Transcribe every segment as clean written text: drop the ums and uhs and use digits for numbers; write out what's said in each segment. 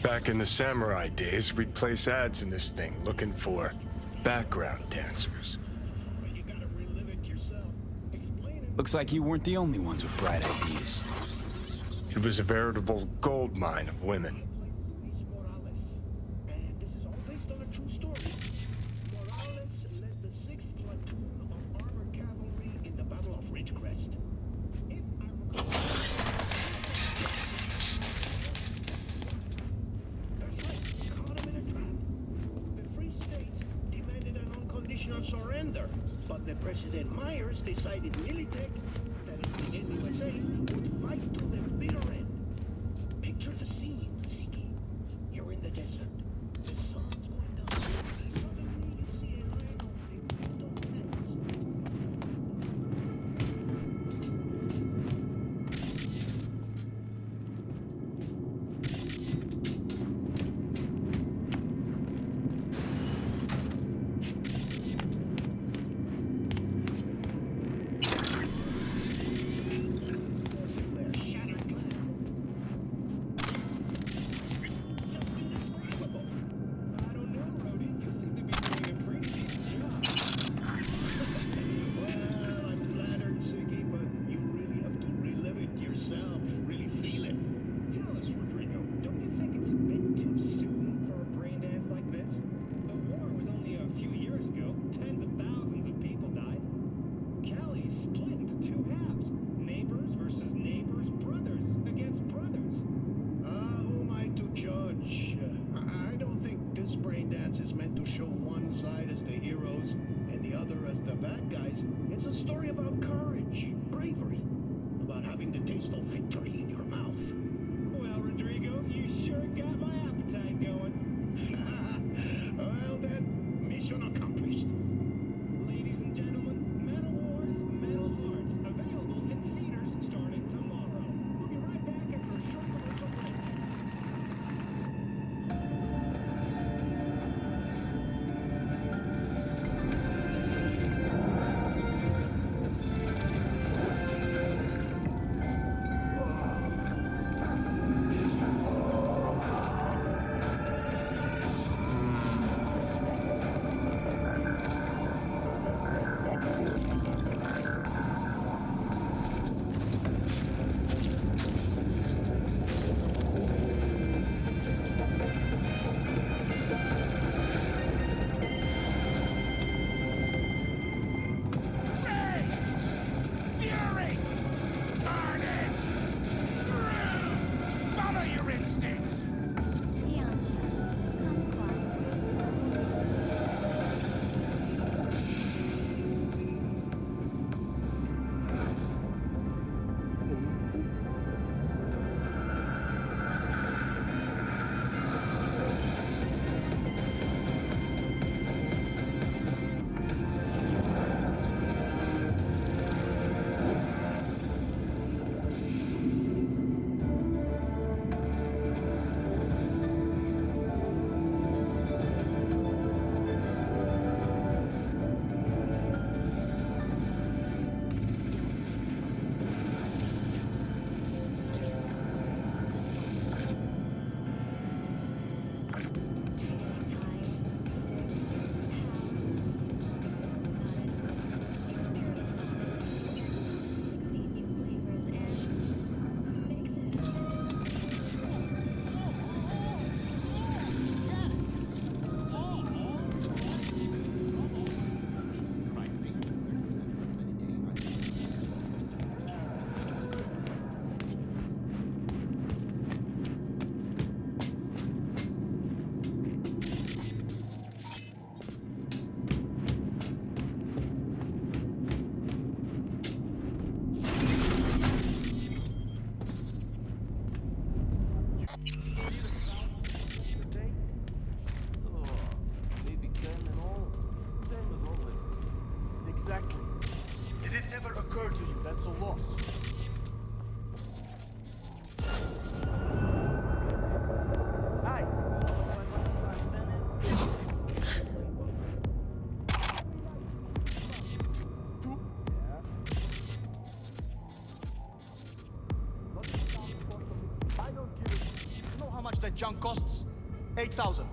Back in the samurai days, we'd place ads in this thing looking for background dancers. Looks like you weren't the only ones with bright ideas. It was a veritable gold mine of women. Surrender, but the President Myers decided Militech, that is the USA, would fight to the bitter end. Picture the scene, Ziggy. You're in the desert. The sun's going down. Suddenly you see a line of the that junk costs? 8,000.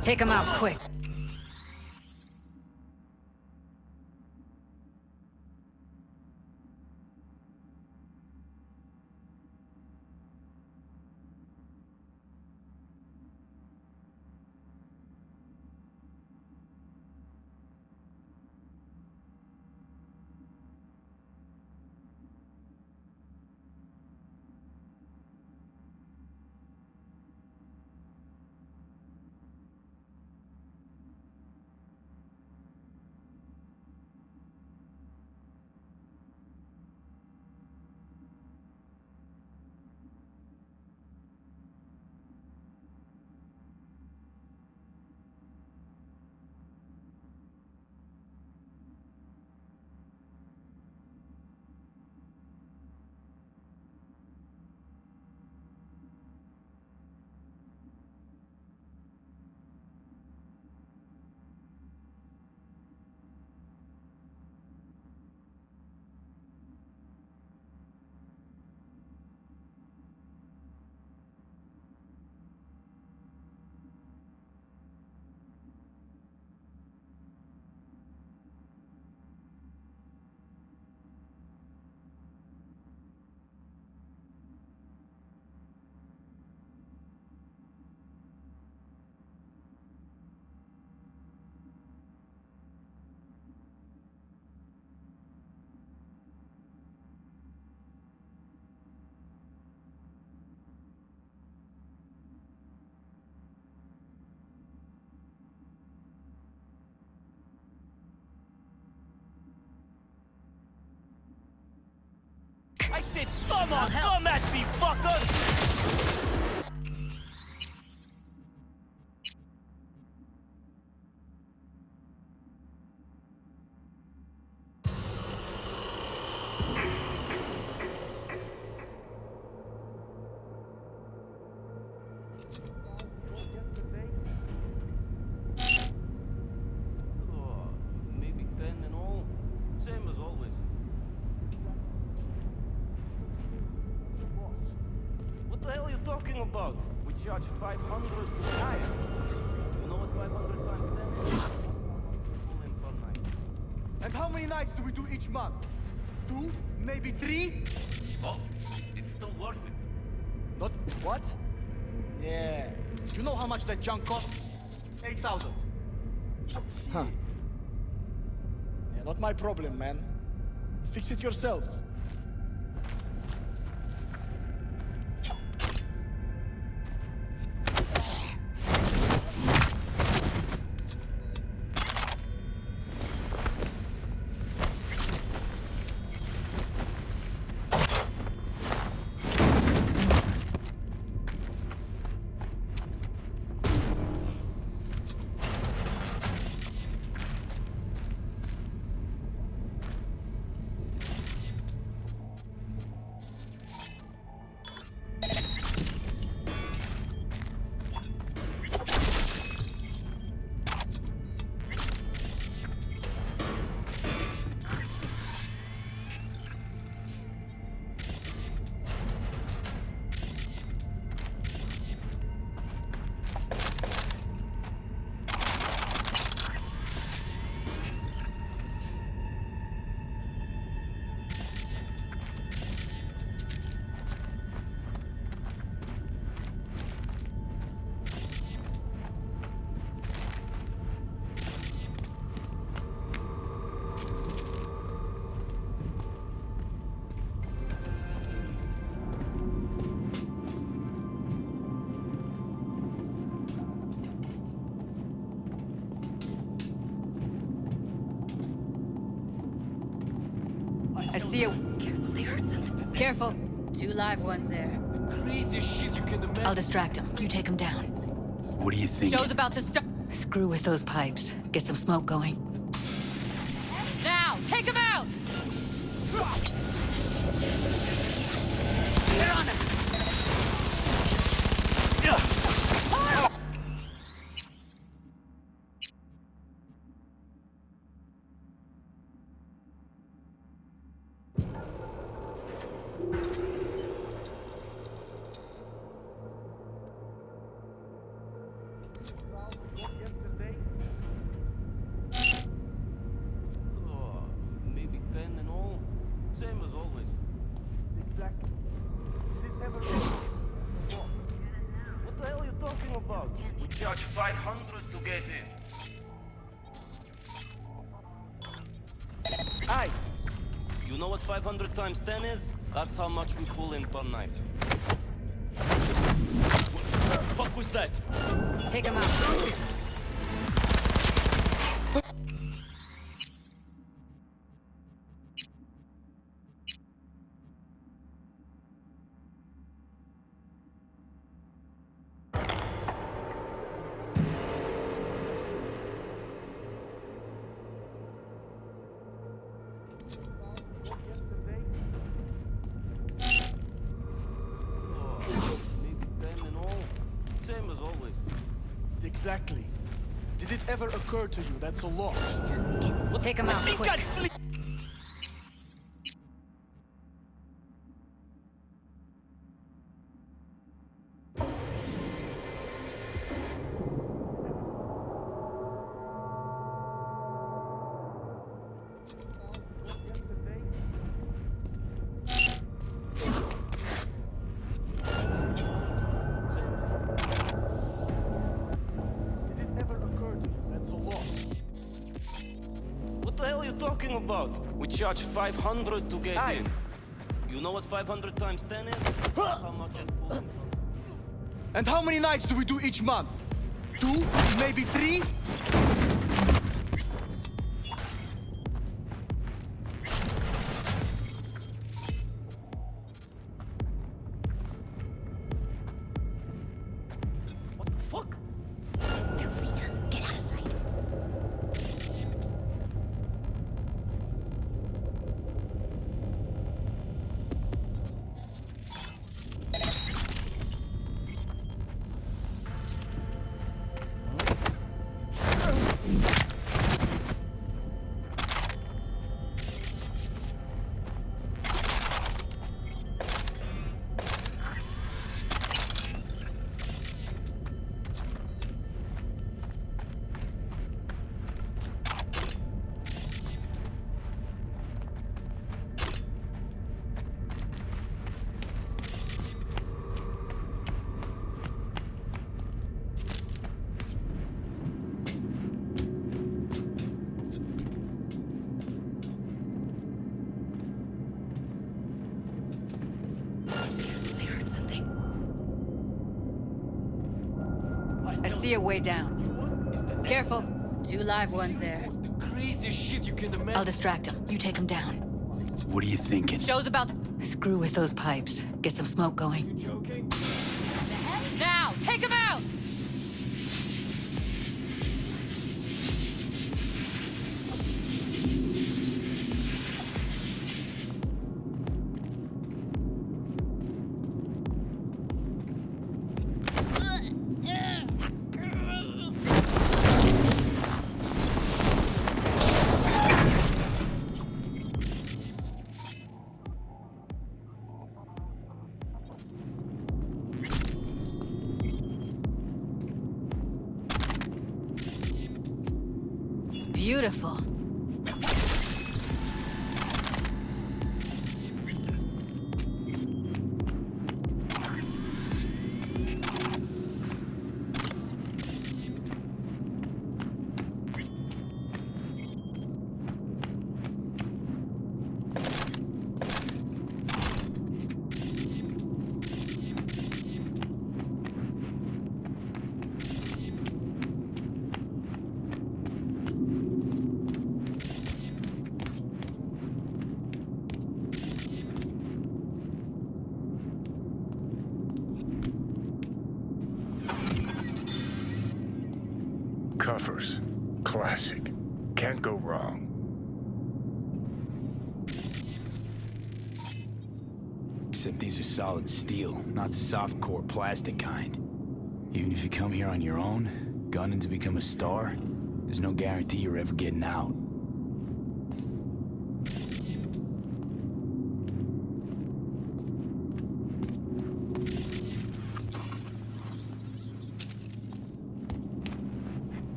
Take him out quick. I said, come on, come at me, fucker! Maybe 10 in all. Same as always. What the hell are you talking about? We charge 500 per night. You know what 500 times 10 is? All in per night. And how many nights do we do each month? 2? Maybe 3? Oh, it's still worth it. Not what? Yeah. You know how much that junk costs? 8,000. Huh. Yeah, not my problem, man. Fix it yourselves. Careful. 2 live ones there. Craziest shit you can imagine. I'll distract him. You take him down. What do you think? Show's about to start. Screw with those pipes. Get some smoke going. Now, take him out! They're on him! Yesterday? Oh, maybe 10 in all. Same as always. Exactly. Did it ever... What the hell are you talking about? We charge 500 to get in. Aye. You know what 500 times 10 is? That's how much we pull in per night. What the fuck was that? Take him out. Yesterday? Oh, maybe 10 in all. Same as always. Exactly. Did it ever occur to you that's a loss? Take him out, quick. Yesterday? Did it ever occur to you that's a loss? What the hell are you talking about? We charge 500 to get Aye. in. You know what 500 times 10 is? That's how much we pull in. And how many nights do we do each month? 2? Maybe 3? What the fuck? They'll see us. Get out of sight. They heard something. I see a way down. Careful. 2 live ones there. The craziest shit you can imagine. I'll distract him. You take him down. What are you thinking? Show's about to... Screw with those pipes. Get some smoke going. You joking? Now, take him out! Beautiful. buffers. Classic. Can't go wrong. Except these are solid steel, not soft-core plastic kind. Even if you come here on your own, gunning to become a star, there's no guarantee you're ever getting out.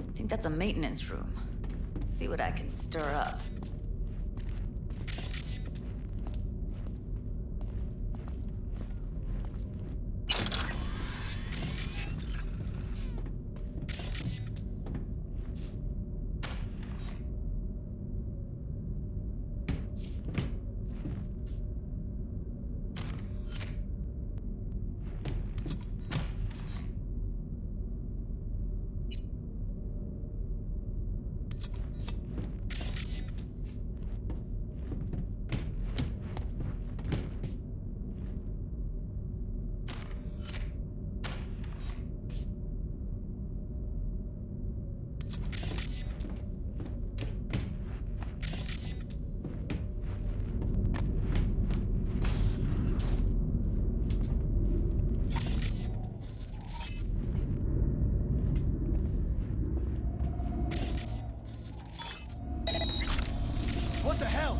I think that's a maintenance room. See what I can stir up. What the hell?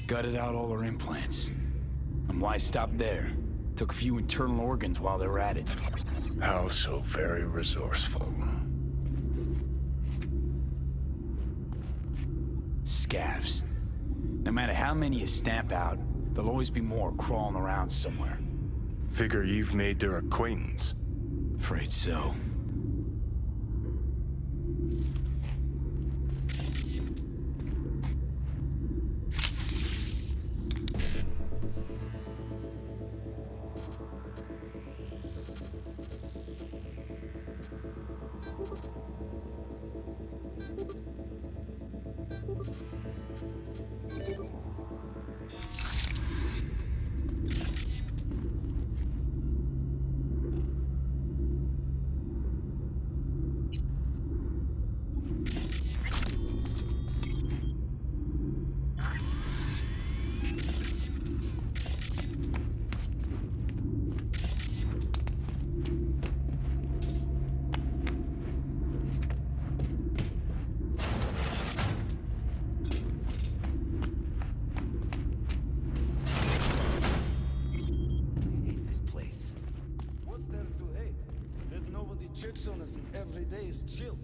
Gutted out all her implants. And why stop there? Took a few internal organs while they were at it. How so very resourceful. Scavs. No matter how many you stamp out, there'll always be more crawling around somewhere. Figure you've made their acquaintance. Afraid so. On us and every day is chill.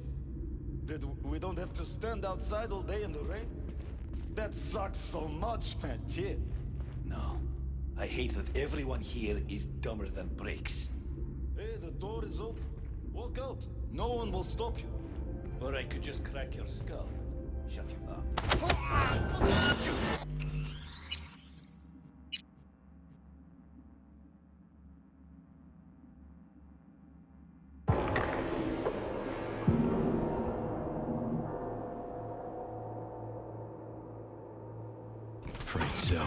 That we don't have to stand outside all day in the rain. That sucks so much, man. Yeah. No. I hate that everyone here is dumber than bricks. Hey, the door is open. Walk out. No one will stop you. Or I could just crack your skull. Shut you up. Afraid so.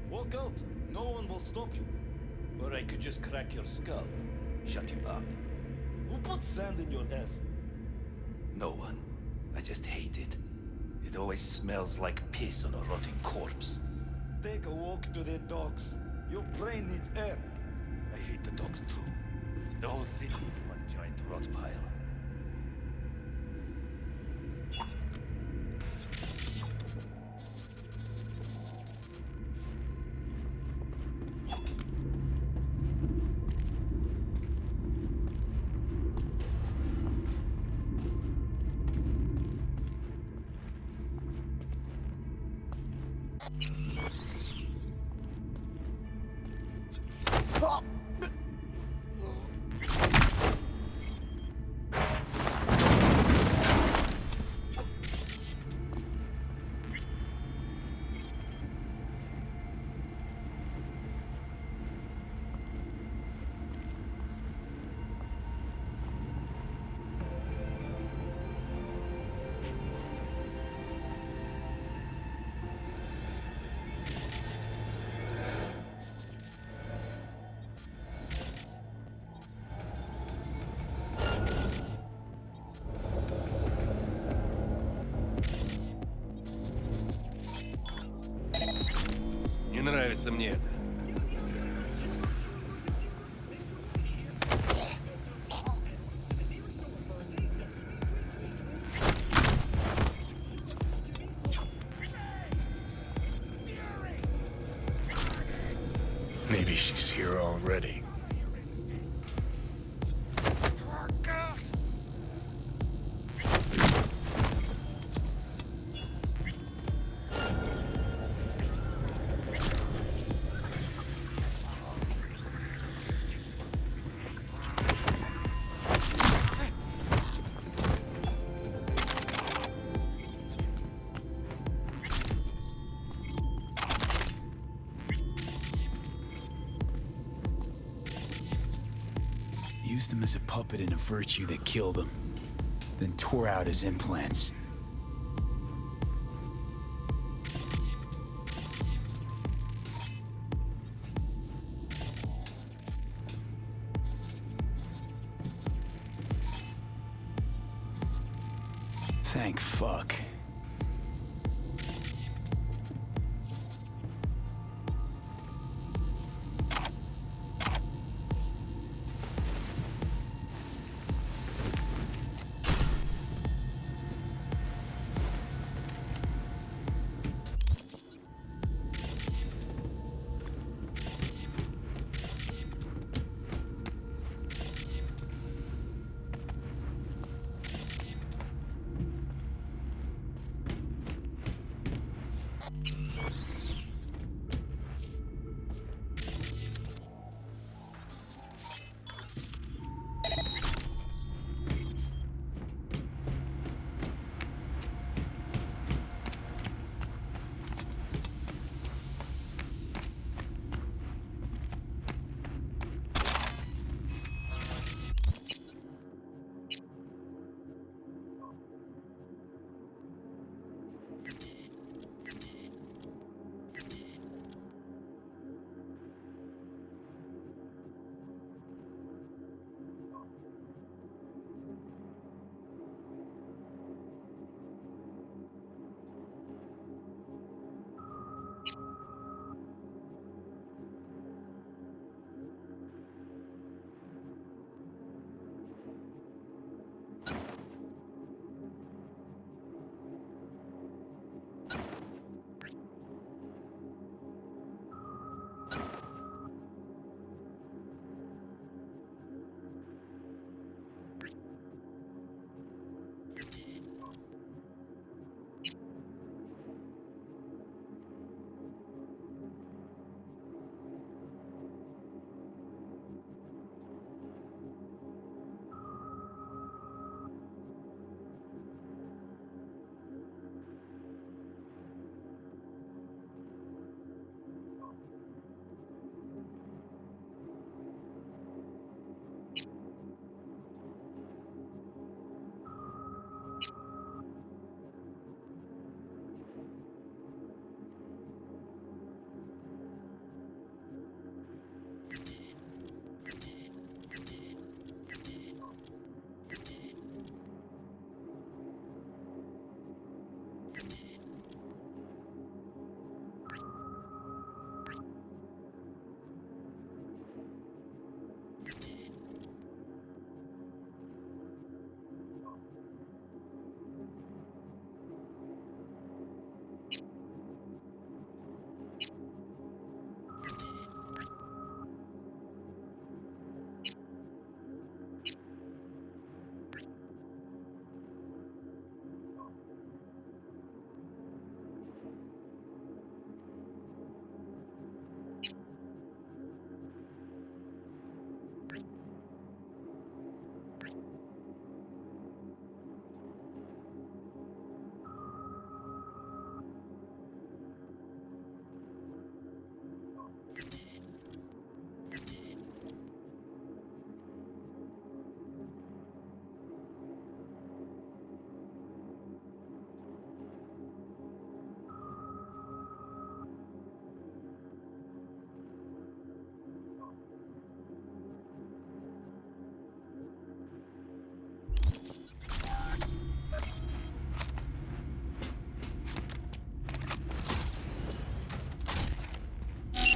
Walk out. No one will stop you. Or I could just crack your skull. Shut you up. Who put sand in your ass? No one. I just hate it. It always smells like piss on a rotting corpse. Take a walk to the dogs. Your brain needs air. I hate the dogs too. The whole city is one giant rot pile. Не нравится мне это. Maybe she's here already. him as a puppet in a virtue that killed him, then tore out his implants. Thank fuck.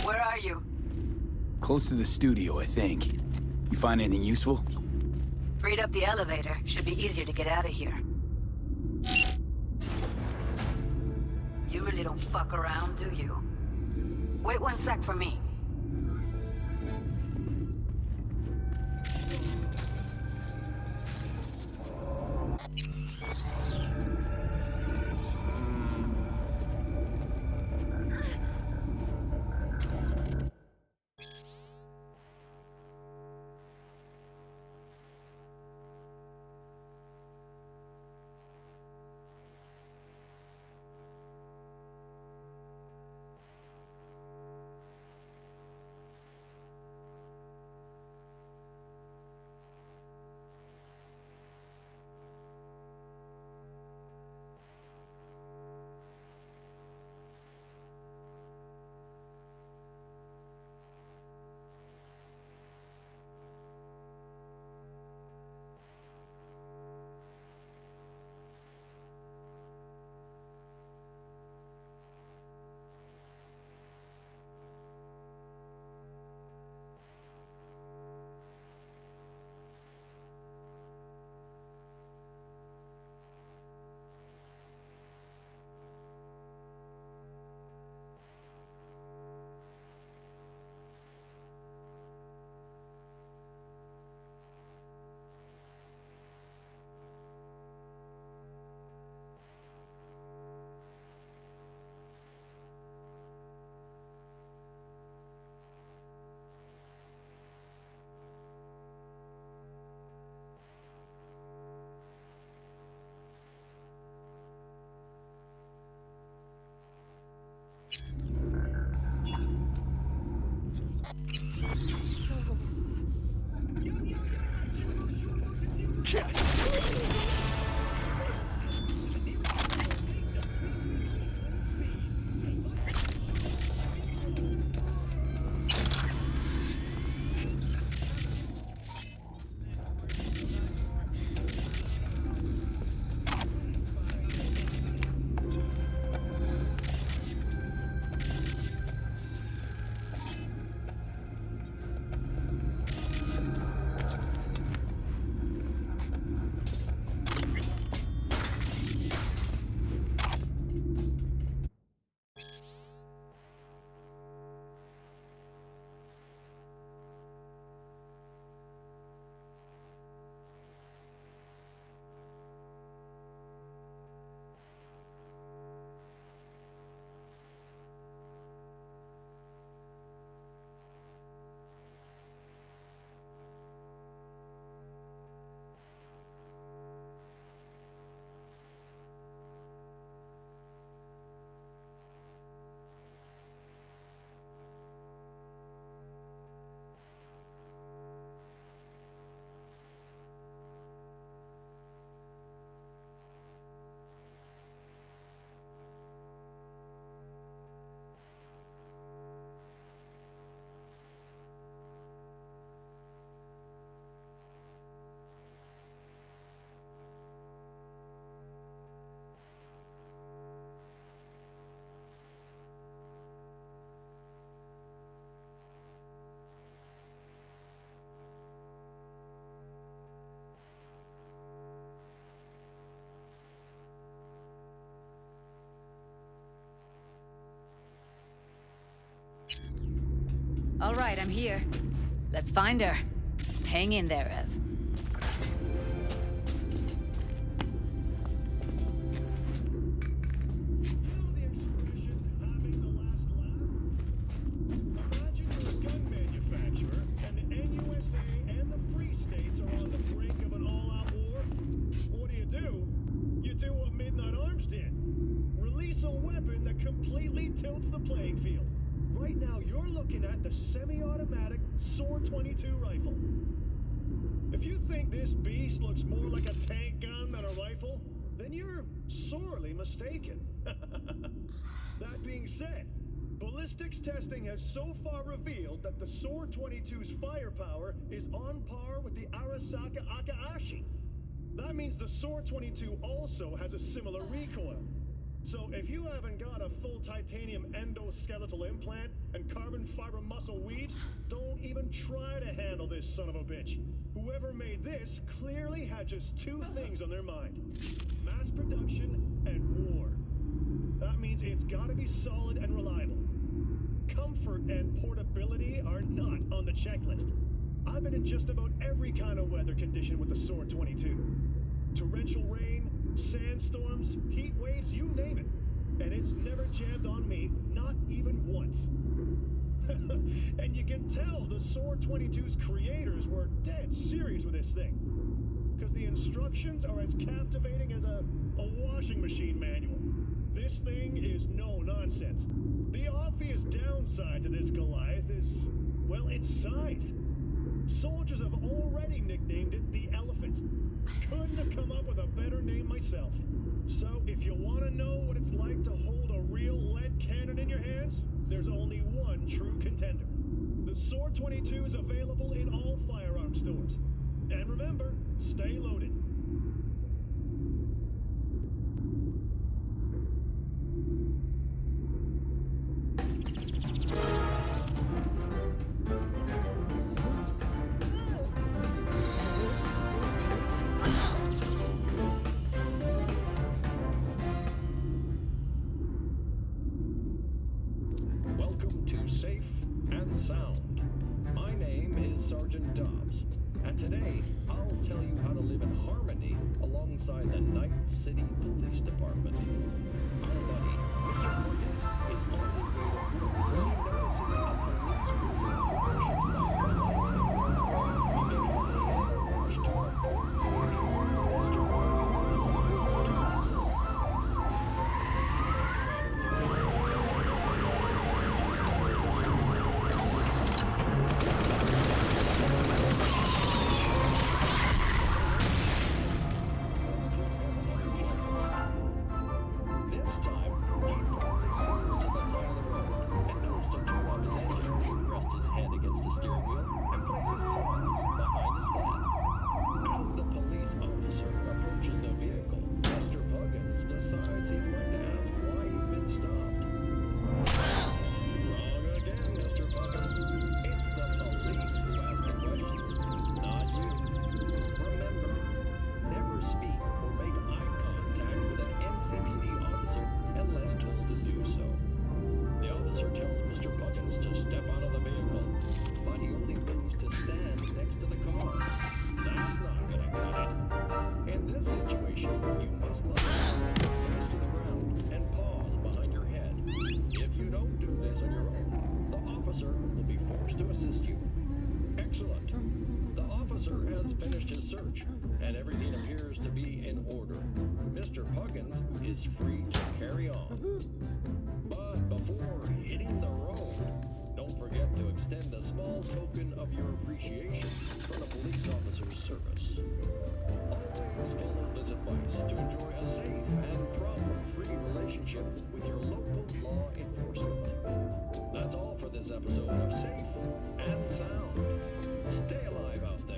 Where are you? Close to the studio, I think. You find anything useful? Freed up the elevator. Should be easier to get out of here. You really don't fuck around, do you? Wait 1 sec for me. All right, I'm here. Let's find her. Hang in there, Ev. Semi-automatic Sword 22 rifle. If you think this beast looks more like a tank gun than a rifle, then you're sorely mistaken. That being said, ballistics testing has so far revealed that the Sword 22's firepower is on par with the Arasaka Akaashi. That means the Sword 22 also has a similar recoil. So if you haven't got a full titanium endoskeletal implant and carbon fiber muscle weaves, don't even try to handle this son of a bitch. Whoever made this clearly had just two things on their mind: mass production and war. That means it's gotta be solid and reliable. Comfort and portability are not on the checklist. I've been in just about every kind of weather condition with the Sword 22. Torrential rain, sandstorms, heat waves, you name it. And it's never jammed on me, not even once. And you can tell the Sword 22's creators were dead serious with this thing. Because the instructions are as captivating as a washing machine manual. This thing is no nonsense. The obvious downside to this Goliath is, well, its size. Soldiers have already nicknamed it the Elephant. Couldn't have come up with a better name myself. So if you want to know what it's like to hold a real lead cannon in your hands, there's only one true contender. The Sword 22 is available in all firearm stores. And remember, stay loaded. search, and everything appears to be in order. Mr. Puggins is free to carry on. But before hitting the road, don't forget to extend a small token of your appreciation for the police officer's service. Always follow this advice to enjoy a safe and problem-free relationship with your local law enforcement. That's all for this episode of Safe and Sound. Stay alive out there.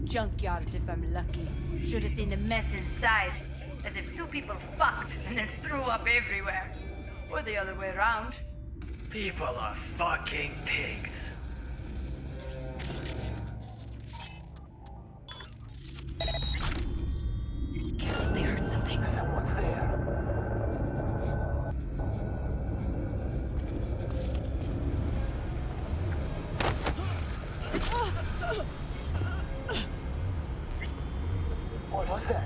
Junkyard if I'm lucky. Should have seen the mess inside. As if two people fucked and then threw up everywhere. Or the other way around. People are fucking pigs. They heard something. Someone's there. What was that?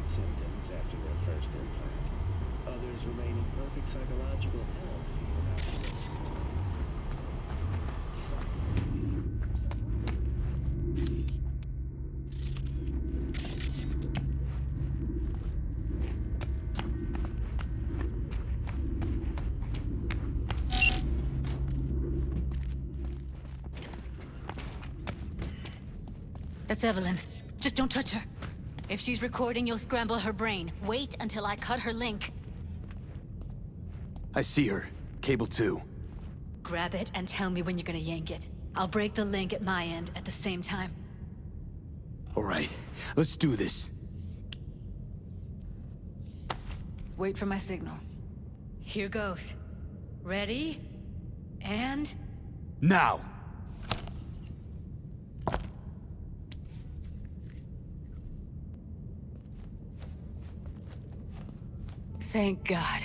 symptoms after their first implant. Others remain in perfect psychological health even after their That's Evelyn. Just don't touch her. If she's recording, you'll scramble her brain. Wait until I cut her link. I see her. Cable 2. Grab it and tell me when you're gonna yank it. I'll break the link at my end at the same time. All right, let's do this. Wait for my signal. Here goes. Ready? And... Now! Thank God.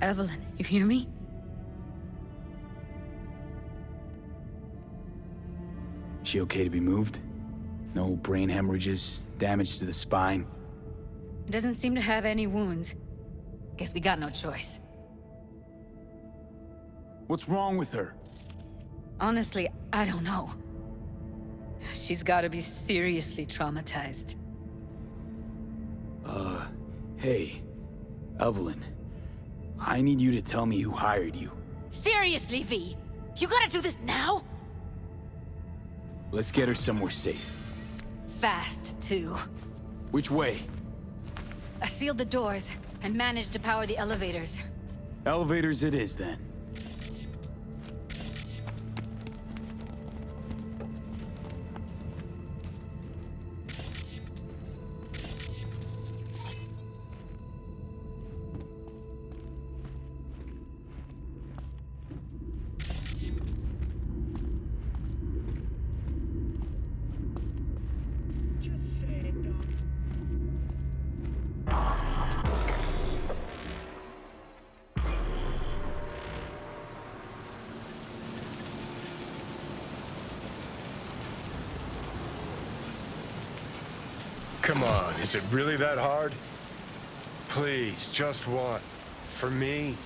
Evelyn, you hear me? She okay to be moved? No brain hemorrhages, damage to the spine? Doesn't seem to have any wounds. Guess we got no choice. What's wrong with her? Honestly, I don't know. She's gotta be seriously traumatized. Hey, Evelyn. I need you to tell me who hired you. Seriously, V? You gotta do this now? Let's get her somewhere safe. Fast, too. Which way? I sealed the doors and managed to power the elevators. Elevators it is, then. Come on, is it really that hard? Please, just one. For me?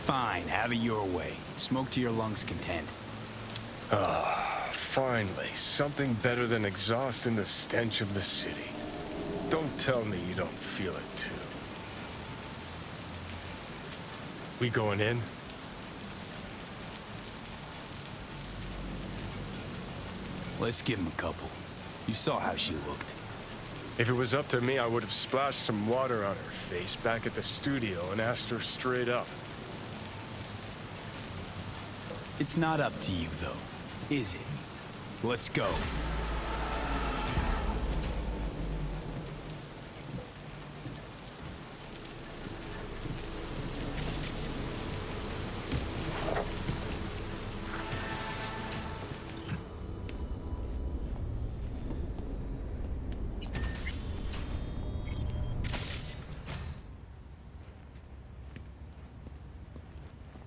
Fine, have it your way. Smoke to your lungs' content. Finally, something better than exhaust in the stench of the city. Don't tell me you don't feel it too. We going in? Let's give him a couple. You saw how she looked. If it was up to me, I would have splashed some water on her face back at the studio and asked her straight up. It's not up to you, though, is it? Let's go.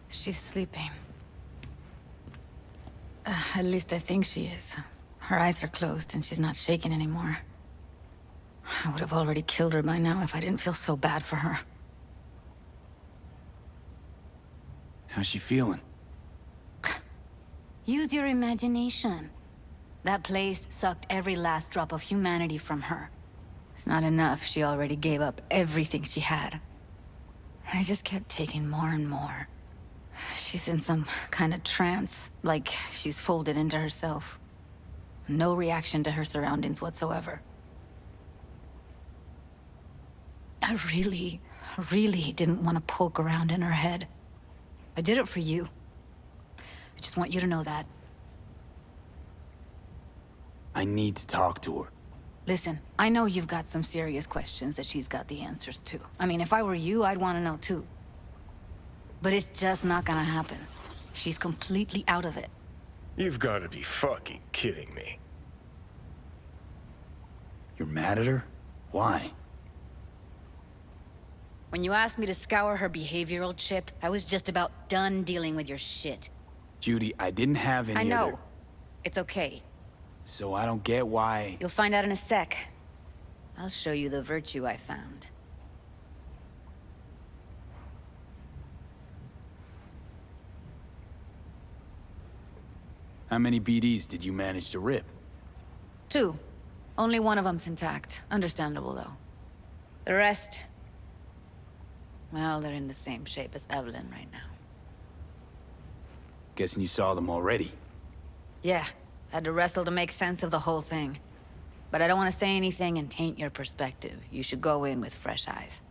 She's sleeping. At least I think she is. Her eyes are closed and she's not shaking anymore. I would have already killed her by now if I didn't feel so bad for her. How's she feeling? Use your imagination. That place sucked every last drop of humanity from her. It's not enough, she already gave up everything she had. I just kept taking more and more. She's in some kind of trance, like she's folded into herself. No reaction to her surroundings whatsoever. I really didn't want to poke around in her head. I did it for you. I just want you to know that. I need to talk to her. Listen, I know you've got some serious questions that she's got the answers to. I mean, if I were you, I'd want to know too. But it's just not gonna happen. She's completely out of it. You've got to be fucking kidding me. You're mad at her? Why? When you asked me to scour her behavioral chip, I was just about done dealing with your shit. Judy, I didn't have any I know. other... It's okay. So I don't get why... You'll find out in a sec. I'll show you the virtue I found. How many BDs did you manage to rip? 2. Only one of them's intact. Understandable, though. The rest... well, they're in the same shape as Evelyn right now. Guessing you saw them already. Yeah. Had to wrestle to make sense of the whole thing. But I don't want to say anything and taint your perspective. You should go in with fresh eyes.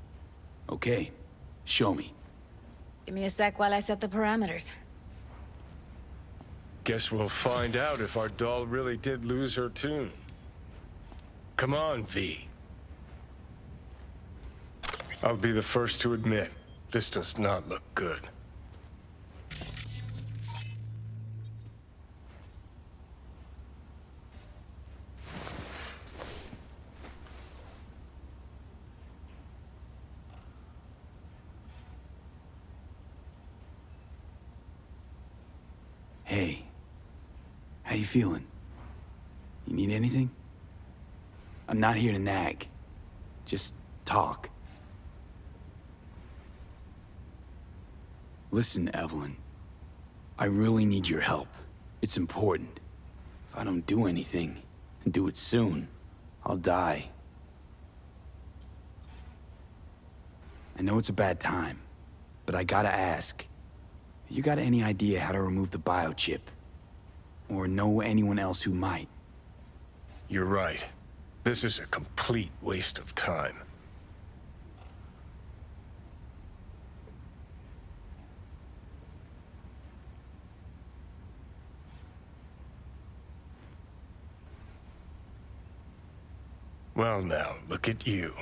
Okay. Show me. Give me a sec while I set the parameters. Guess we'll find out if our doll really did lose her tune. Come on, V. I'll be the first to admit, this does not look good. Hey. How you feeling? You need anything? I'm not here to nag. Just talk. Listen, Evelyn. I really need your help. It's important. If I don't do anything, and do it soon, I'll die. I know it's a bad time, but I gotta ask. You got any idea how to remove the biochip? Or know anyone else who might? You're right. This is a complete waste of time. Well now, look at you.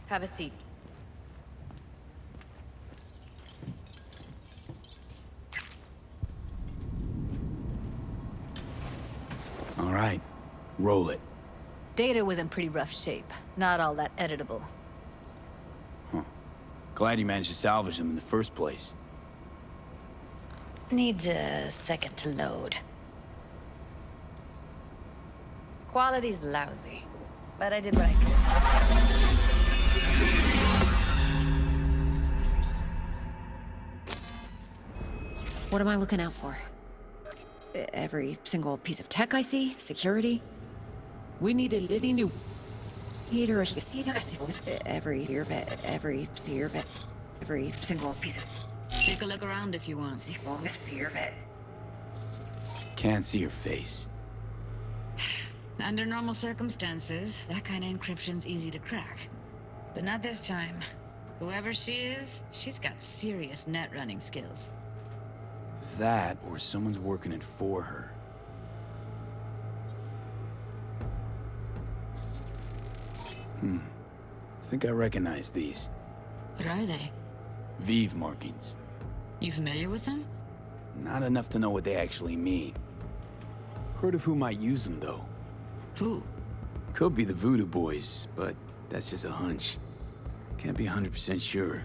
Have a seat. All right. Roll it. Data was in pretty rough shape. Not all that editable. Glad you managed to salvage them in the first place. Needs a second to load. Quality's lousy, but I did what I could. What am I looking out for? Every single piece of tech I see? Security? We need a little new. Every single piece of... Take a look around if you want. Can't see your face. Under normal circumstances, that kind of encryption's easy to crack. But not this time. Whoever she is, she's got serious net running skills. That, or someone's working it for her. I think I recognize these. What are they? Vive markings. You familiar with them? Not enough to know what they actually mean. Heard of who might use them, though. Who? Could be the Voodoo Boys, but that's just a hunch. Can't be 100% sure.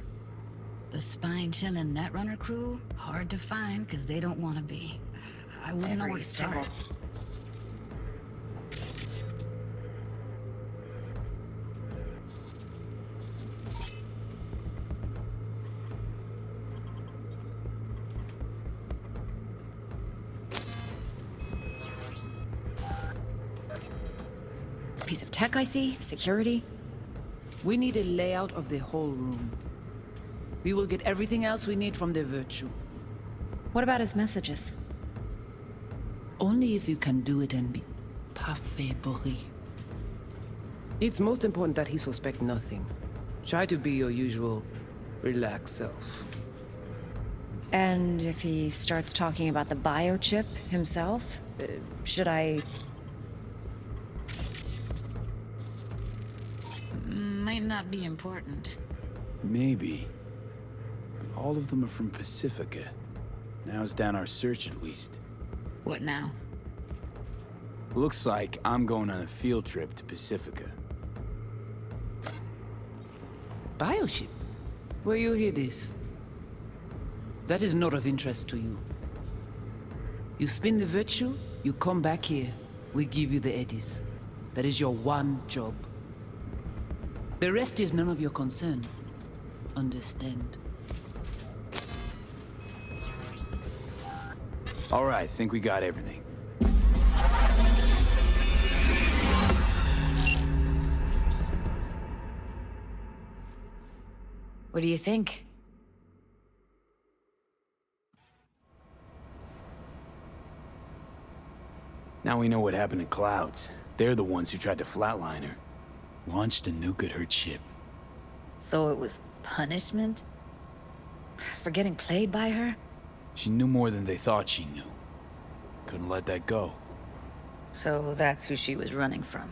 The spine-chilling Netrunner crew? Hard to find, because they don't want to be. I wouldn't know where to start. Piece of tech I see? Security? We need a layout of the whole room. We will get everything else we need from the Virtue. What about his messages? Only if you can do it and be parfait bourré. It's most important that he suspect nothing. Try to be your usual, relaxed self. And if he starts talking about the biochip himself, should I... Could be important. Maybe. All of them are from Pacifica. Narrows down our search at least. What now? Looks like I'm going on a field trip to Pacifica. Bioship? Where you hear this? That is not of interest to you. You spin the virtue, you come back here, we give you the eddies. That is your one job. The rest is none of your concern. Understand? All right, think we got everything. What do you think? Now we know what happened to Clouds. They're the ones who tried to flatline her. Launched a nuke at her ship. So it was punishment? For getting played by her? She knew more than they thought she knew. Couldn't let that go. So that's who she was running from.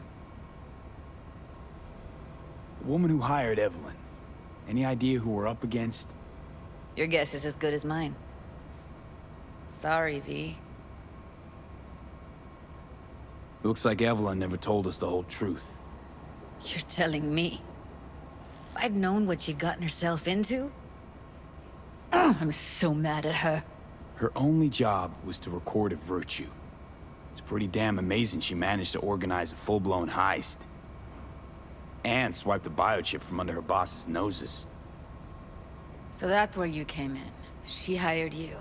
The woman who hired Evelyn. Any idea who we're up against? Your guess is as good as mine. Sorry, V. Looks like Evelyn never told us the whole truth. You're telling me? If I'd known what she'd gotten herself into? I'm so mad at her. Her only job was to record a virtue. It's pretty damn amazing she managed to organize a full-blown heist. And swipe the biochip from under her boss's noses. So that's where you came in. She hired you.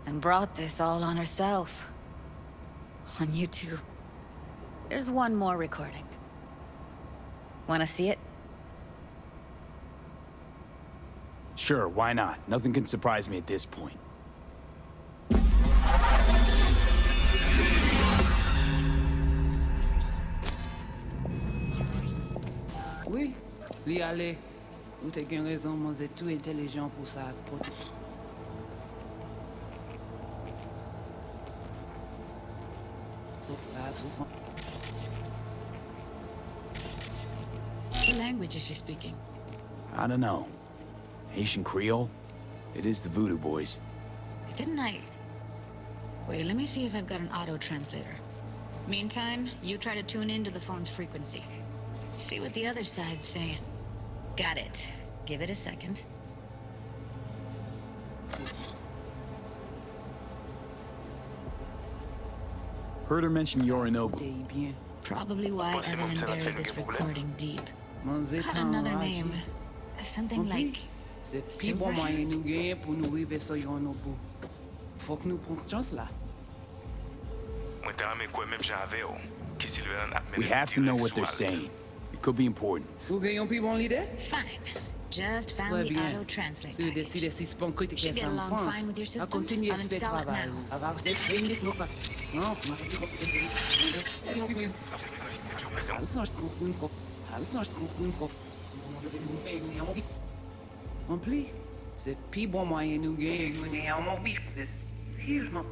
And brought this all on herself. On you two. There's one more recording. Wanna see it? Sure, why not? Nothing can surprise me at this point. Oui, li ale. Ou te gen raison, moi c'est tout intelligent pour ça. What language is she speaking? I don't know. Haitian Creole? It is the Voodoo Boys. Didn't I... Wait, let me see if I've got an auto-translator. Meantime, you try to tune into the phone's frequency. See what the other side's saying. Got it. Give it a second. Heard her mention Yorinobu. Probably why Evelyn buried this recording deep. Got another name. Something like... C'est plus bon moyen nous gagner pour nous arriver sur Yorinobu. Faut que nous prenions chance là. We have to know what they're saying. It could be important. Vous gagnez plus bon l'idée? Fine. Just found Très the bien. auto-translate Si vous package. décidez si c'est critique Should get ça me along pense. fine with your À system. continuer I'll à faire install it travail. now. Avoir des minutes non pas. Non, en plus, c'est plus bon moyen nous gagner en mobile. Hugement.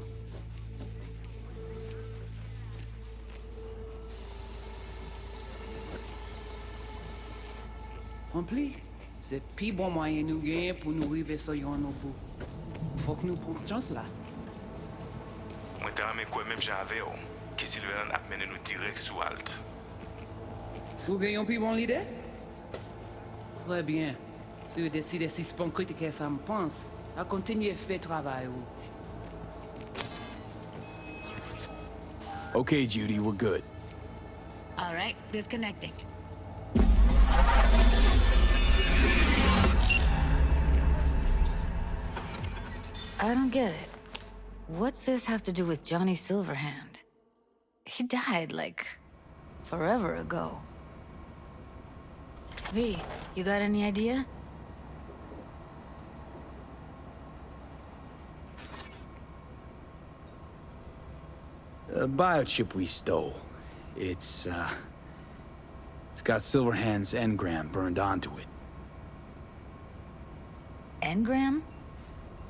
En plus, c'est plus bon moyen nous gagner pour nous arriver sur Yorinobu. Faut que nous prenions chance là. Moi t'ai amené quoi même j'avais que Sylvain a mené nous direct sous Alt. Vous gagnez plus bon l'idée? Très bien. Si vous décidez si c'est pas critique ça me pense, à continuer à faire travail. Okay, Judy, we're good. All right, disconnecting. I don't get it. What's this have to do with Johnny Silverhand? He died, like, forever ago. V, you got any idea? A biochip we stole. It's got Silverhand's engram burned onto it. Engram?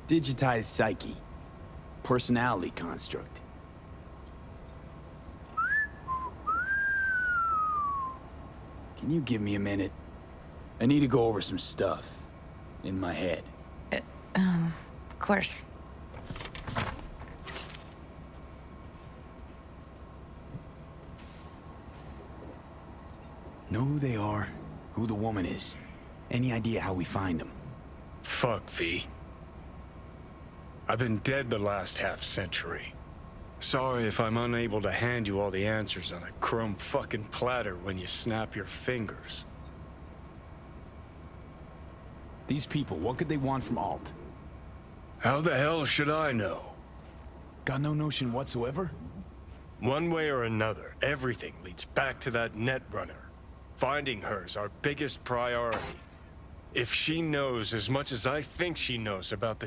Digitized psyche. Personality construct. Can you give me a minute? I need to go over some stuff. In my head. Of course. Know who they are, who the woman is. Any idea how we find them? Fuck, V. I've been dead the last half-century. Sorry if I'm unable to hand you all the answers on a chrome fucking platter when you snap your fingers. These people, what could they want from Alt? How the hell should I know? Got no notion whatsoever? One way or another, everything leads back to that Netrunner. Finding her's our biggest priority. If she knows as much as I think she knows about the